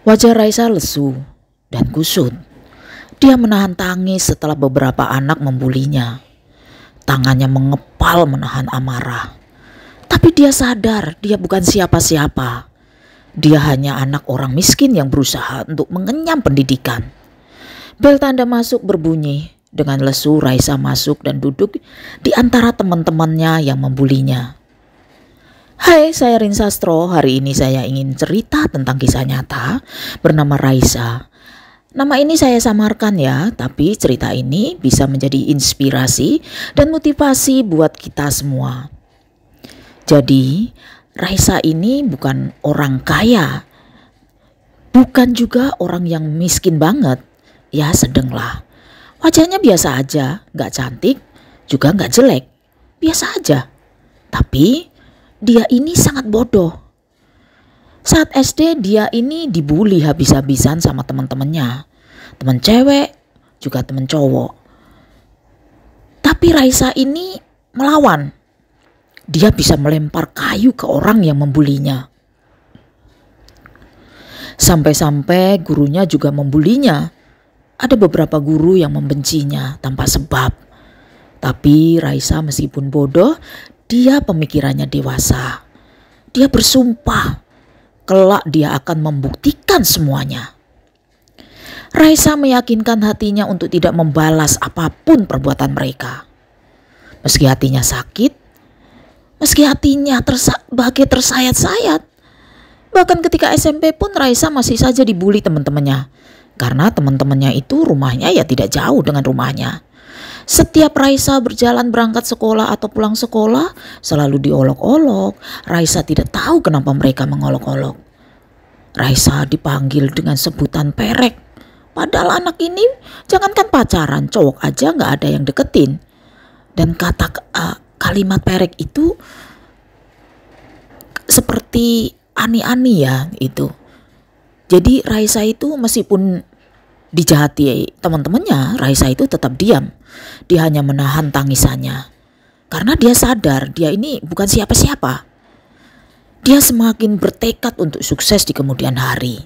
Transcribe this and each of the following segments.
Wajah Raisa lesu dan kusut. Dia menahan tangis setelah beberapa anak membulinya. Tangannya mengepal menahan amarah. Tapi dia sadar dia bukan siapa-siapa. Dia hanya anak orang miskin yang berusaha untuk mengenyam pendidikan. Bel tanda masuk berbunyi. Dengan lesu Raisa masuk dan duduk di antara teman-temannya yang membulinya. Hai, saya Rin Sastro. Hari ini saya ingin cerita tentang kisah nyata bernama Raisa. Nama ini saya samarkan ya, tapi cerita ini bisa menjadi inspirasi dan motivasi buat kita semua. Jadi, Raisa ini bukan orang kaya, bukan juga orang yang miskin banget, ya sedang lah. Wajahnya biasa aja, gak cantik, juga gak jelek, biasa aja. Tapi dia ini sangat bodoh. Saat SD dia ini dibully habis-habisan sama teman-temannya. Teman cewek, juga teman cowok. Tapi Raisa ini melawan. Dia bisa melempar kayu ke orang yang membulinya. Sampai-sampai gurunya juga membulinya. Ada beberapa guru yang membencinya tanpa sebab. Tapi Raisa meskipun bodoh, dia pemikirannya dewasa. Dia bersumpah, kelak dia akan membuktikan semuanya. Raisa meyakinkan hatinya untuk tidak membalas apapun perbuatan mereka. Meski hatinya sakit, meski hatinya bagai tersayat-sayat. Bahkan ketika SMP pun Raisa masih saja dibully teman-temannya. Karena teman-temannya itu rumahnya ya tidak jauh dengan rumahnya. Setiap Raisa berjalan berangkat sekolah atau pulang sekolah selalu diolok-olok. Raisa tidak tahu kenapa mereka mengolok-olok. Raisa dipanggil dengan sebutan perek. Padahal anak ini jangankan pacaran, cowok aja gak ada yang deketin. Dan kalimat perek itu seperti ani-ani ya itu. Jadi Raisa itu meskipun dijahati teman-temannya, Raisa itu tetap diam. Dia hanya menahan tangisannya. Karena dia sadar dia ini bukan siapa-siapa. Dia semakin bertekad untuk sukses di kemudian hari.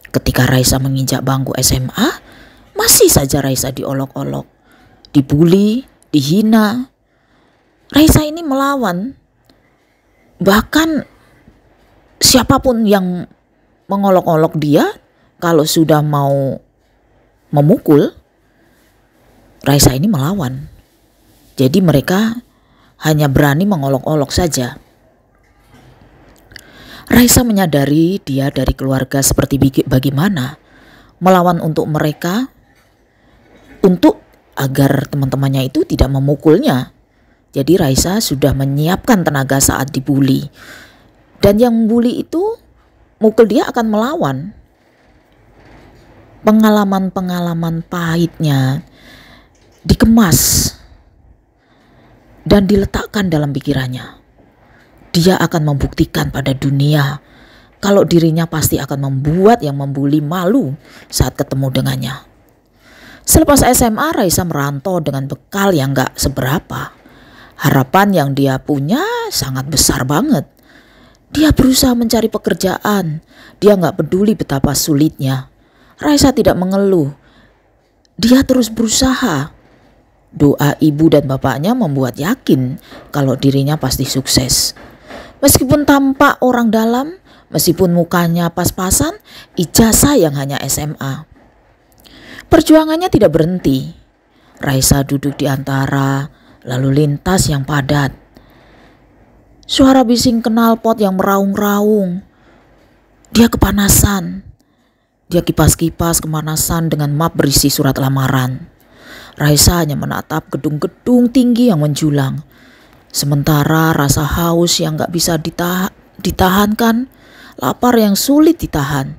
Ketika Raisa menginjak bangku SMA, masih saja Raisa diolok-olok, dibully, dihina. Raisa ini melawan. Bahkan siapapun yang mengolok-olok dia, kalau sudah mau memukul, Raisa ini melawan. Jadi mereka hanya berani mengolok-olok saja. Raisa menyadari dia dari keluarga seperti bagaimana melawan untuk mereka, untuk agar teman-temannya itu tidak memukulnya. Jadi Raisa sudah menyiapkan tenaga saat dibully. Dan yang membuli itu mukul dia akan melawan. Pengalaman-pengalaman pahitnya dikemas dan diletakkan dalam pikirannya. Dia akan membuktikan pada dunia kalau dirinya pasti akan membuat yang membuli malu saat ketemu dengannya. Selepas SMA, Raisa merantau dengan bekal yang gak seberapa. Harapan yang dia punya sangat besar banget. Dia berusaha mencari pekerjaan. Dia gak peduli betapa sulitnya. Raisa tidak mengeluh. Dia terus berusaha. Doa ibu dan bapaknya membuat yakin kalau dirinya pasti sukses. Meskipun tampak orang dalam, meskipun mukanya pas-pasan, ijazah yang hanya SMA. Perjuangannya tidak berhenti. Raisa duduk di antara lalu lintas yang padat. Suara bising knalpot yang meraung-raung. Dia kepanasan. Dia kipas-kipas kemanasan dengan map berisi surat lamaran. Raisa hanya menatap gedung-gedung tinggi yang menjulang. Sementara rasa haus yang gak bisa ditahankan, lapar yang sulit ditahan.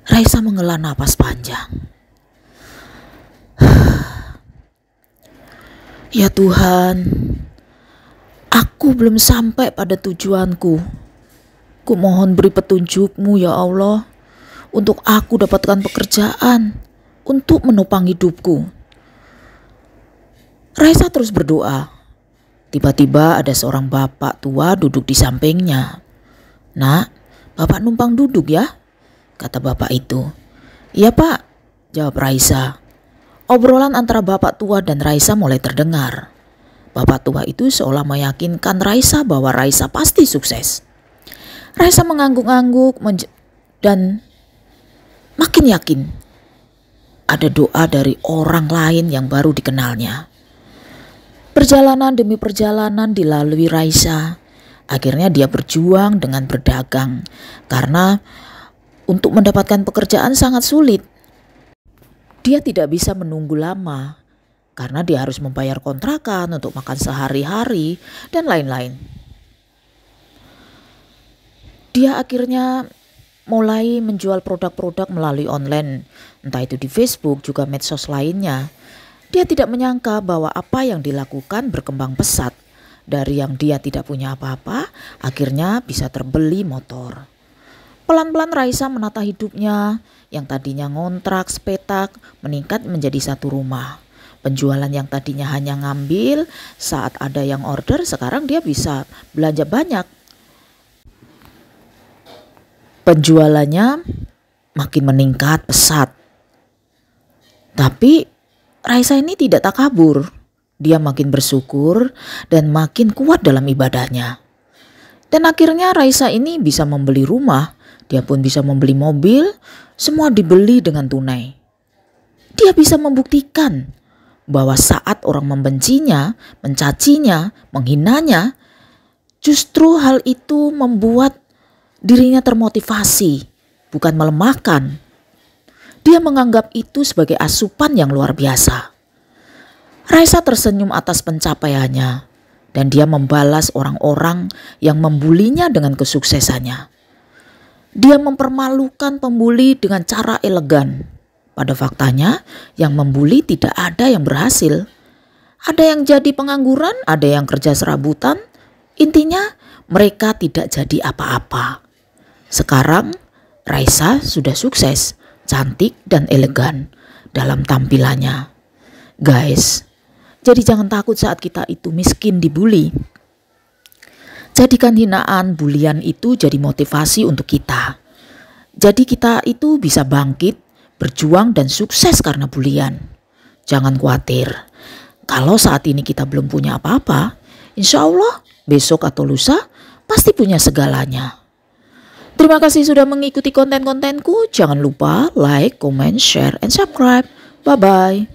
Raisa menghela napas panjang. Ya Tuhan, aku belum sampai pada tujuanku. Kumohon beri petunjuk-Mu ya Allah, untuk aku dapatkan pekerjaan, untuk menopang hidupku. Raisa terus berdoa. Tiba-tiba ada seorang bapak tua duduk di sampingnya. Nak, bapak numpang duduk ya. kata bapak itu. Iya pak, jawab Raisa. Obrolan antara bapak tua dan Raisa mulai terdengar. Bapak tua itu seolah meyakinkan Raisa bahwa Raisa pasti sukses. Raisa mengangguk-angguk dan makin yakin ada doa dari orang lain yang baru dikenalnya. Perjalanan demi perjalanan dilalui Raisa. Akhirnya dia berjuang dengan berdagang karena untuk mendapatkan pekerjaan sangat sulit. Dia tidak bisa menunggu lama karena dia harus membayar kontrakan untuk makan sehari-hari dan lain-lain. Dia akhirnya mulai menjual produk-produk melalui online, entah itu di Facebook juga medsos lainnya. Dia tidak menyangka bahwa apa yang dilakukan berkembang pesat. Dari yang dia tidak punya apa-apa, akhirnya bisa terbeli motor. Pelan-pelan Raisa menata hidupnya yang tadinya ngontrak sepetak meningkat menjadi satu rumah. Penjualan yang tadinya hanya ngambil saat ada yang order, sekarang dia bisa belanja banyak. Penjualannya makin meningkat pesat. Tapi Raisa ini tidak takabur. Dia makin bersyukur dan makin kuat dalam ibadahnya. Dan akhirnya Raisa ini bisa membeli rumah, dia pun bisa membeli mobil, semua dibeli dengan tunai. Dia bisa membuktikan bahwa saat orang membencinya, mencacinya, menghinanya, justru hal itu membuat dirinya termotivasi, bukan melemahkan. Dia menganggap itu sebagai asupan yang luar biasa. Raisa tersenyum atas pencapaiannya dan dia membalas orang-orang yang membulinya dengan kesuksesannya. Dia mempermalukan pembuli dengan cara elegan. Pada faktanya yang membuli tidak ada yang berhasil. Ada yang jadi pengangguran, ada yang kerja serabutan. Intinya mereka tidak jadi apa-apa. Sekarang Raisa sudah sukses, cantik dan elegan dalam tampilannya. Guys, jadi jangan takut saat kita itu miskin dibully. Jadikan hinaan, bulian itu jadi motivasi untuk kita. Jadi kita itu bisa bangkit, berjuang dan sukses karena bulian. Jangan khawatir. Kalau saat ini kita belum punya apa-apa, insya Allah besok atau lusa pasti punya segalanya. Terima kasih sudah mengikuti konten-kontenku. Jangan lupa like, comment, share, and subscribe. Bye-bye.